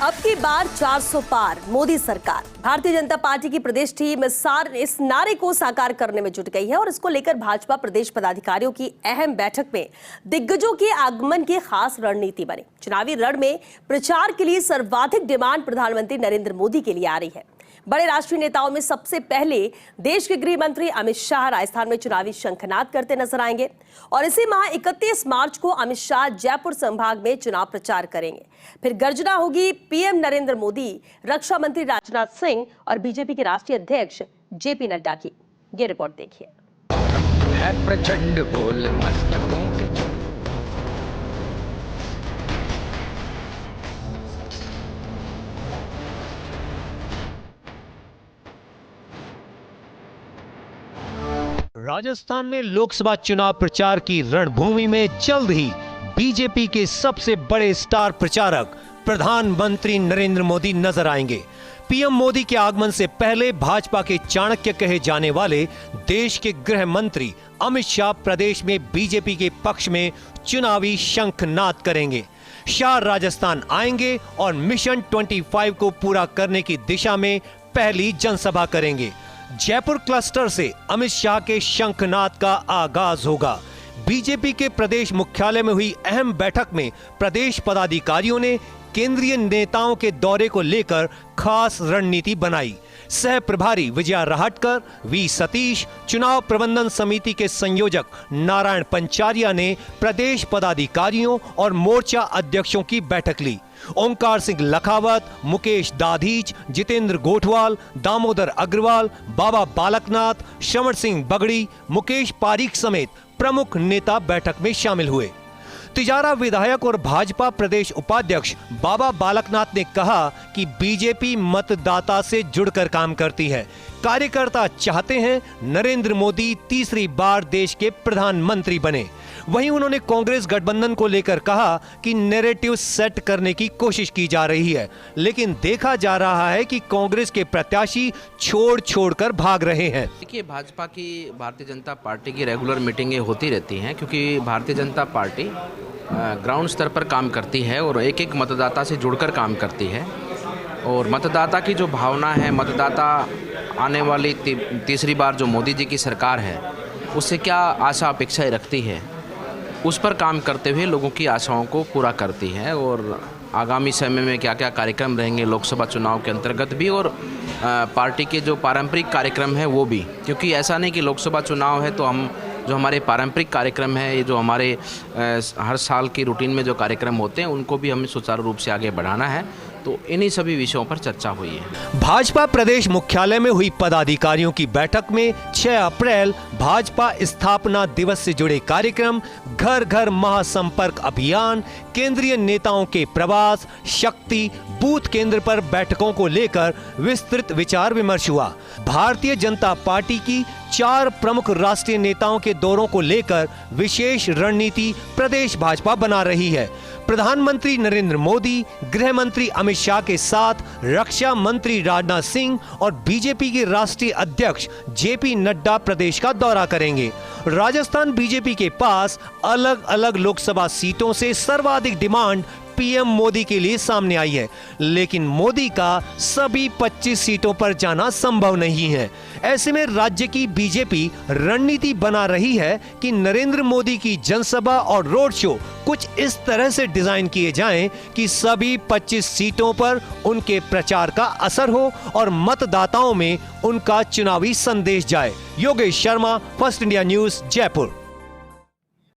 अब की बार 400 पार मोदी सरकार। भारतीय जनता पार्टी की प्रदेश टीम इस नारे को साकार करने में जुट गई है और इसको लेकर भाजपा प्रदेश पदाधिकारियों की अहम बैठक में दिग्गजों के आगमन की खास रणनीति बनी। चुनावी रण में प्रचार के लिए सर्वाधिक डिमांड प्रधानमंत्री नरेंद्र मोदी के लिए आ रही है। बड़े राष्ट्रीय नेताओं में सबसे पहले देश के गृह मंत्री अमित शाह राजस्थान में चुनावी शंखनाद करते नजर आएंगे और इसी माह 31 मार्च को अमित शाह जयपुर संभाग में चुनाव प्रचार करेंगे। फिर गर्जना होगी पीएम नरेंद्र मोदी, रक्षा मंत्री राजनाथ सिंह और बीजेपी के राष्ट्रीय अध्यक्ष जेपी नड्डा की। ये रिपोर्ट देखिए। प्रचंड बोल मस्तकों के राजस्थान में लोकसभा चुनाव प्रचार की रणभूमि में जल्द ही बीजेपी के सबसे बड़े स्टार प्रचारक प्रधानमंत्री नरेंद्र मोदी नजर आएंगे। पीएम मोदी के आगमन से पहले भाजपा के चाणक्य कहे जाने वाले देश के गृह मंत्री अमित शाह प्रदेश में बीजेपी के पक्ष में चुनावी शंखनाद करेंगे। शाह राजस्थान आएंगे और मिशन 25 को पूरा करने की दिशा में पहली जनसभा करेंगे। जयपुर क्लस्टर से अमित शाह के शंखनाद का आगाज होगा। बीजेपी के प्रदेश मुख्यालय में हुई अहम बैठक में प्रदेश पदाधिकारियों ने केंद्रीय नेताओं के दौरे को लेकर खास रणनीति बनाई। सह प्रभारी विजया राहटकर, वी सतीश, चुनाव प्रबंधन समिति के संयोजक नारायण पंचारिया ने प्रदेश पदाधिकारियों और मोर्चा अध्यक्षों की बैठक ली। ओंकार सिंह लखावत, मुकेश दाधीच, जितेंद्र गोठवाल, दामोदर अग्रवाल, बाबा बालकनाथ, श्रवण सिंह बगड़ी, मुकेश पारीक समेत प्रमुख नेता बैठक में शामिल हुए। तिजारा विधायक और भाजपा प्रदेश उपाध्यक्ष बाबा बालकनाथ ने कहा कि बीजेपी मतदाता से जुड़कर काम करती है। कार्यकर्ता चाहते हैं नरेंद्र मोदी तीसरी बार देश के प्रधानमंत्री बने। वहीं उन्होंने कांग्रेस गठबंधन को लेकर कहा कि नैरेटिव सेट करने की कोशिश की जा रही है, लेकिन देखा जा रहा है कि कांग्रेस के प्रत्याशी छोड़कर भाग रहे हैं। देखिए, भाजपा की भारतीय जनता पार्टी की रेगुलर मीटिंगें होती रहती हैं, क्योंकि भारतीय जनता पार्टी ग्राउंड स्तर पर काम करती है और एक एक मतदाता से जुड़कर काम करती है। और मतदाता की जो भावना है, मतदाता आने वाली तीसरी बार जो मोदी जी की सरकार है उससे क्या आशा अपेक्षाएं रखती है, उस पर काम करते हुए लोगों की आशाओं को पूरा करती है। और आगामी समय में क्या क्या कार्यक्रम रहेंगे लोकसभा चुनाव के अंतर्गत भी और पार्टी के जो पारंपरिक कार्यक्रम है वो भी, क्योंकि ऐसा नहीं कि लोकसभा चुनाव है तो हम जो हमारे पारंपरिक कार्यक्रम है, ये जो हमारे हर साल की रूटीन में जो कार्यक्रम होते हैं उनको भी हमें सुचारू रूप से आगे बढ़ाना है। तो इन्हीं सभी विषयों पर चर्चा हुई है। भाजपा प्रदेश मुख्यालय में हुई पदाधिकारियों की बैठक में 6 अप्रैल भाजपा स्थापना दिवस से जुड़े कार्यक्रम, घर घर महासंपर्क अभियान, केंद्रीय नेताओं के प्रवास, शक्ति, बूथ केंद्र पर बैठकों को लेकर विस्तृत विचार विमर्श हुआ। भारतीय जनता पार्टी की 4 प्रमुख राष्ट्रीय नेताओं के दौरों को लेकर विशेष रणनीति प्रदेश भाजपा बना रही है। प्रधानमंत्री नरेंद्र मोदी, गृह मंत्री अमित शाह के साथ रक्षा मंत्री राजनाथ सिंह और बीजेपी के राष्ट्रीय अध्यक्ष जेपी नड्डा प्रदेश का दौरा करेंगे। राजस्थान बीजेपी के पास अलग अलग लोकसभा सीटों से सर्वाधिक डिमांड पीएम मोदी के लिए सामने आई है, लेकिन मोदी का सभी 25 सीटों पर जाना संभव नहीं है। ऐसे में राज्य की बीजेपी रणनीति बना रही है कि नरेंद्र मोदी की जनसभा और रोड शो कुछ इस तरह से डिजाइन किए जाएं कि सभी 25 सीटों पर उनके प्रचार का असर हो और मतदाताओं में उनका चुनावी संदेश जाए। Yogesh Sharma, first India news, Jaipur.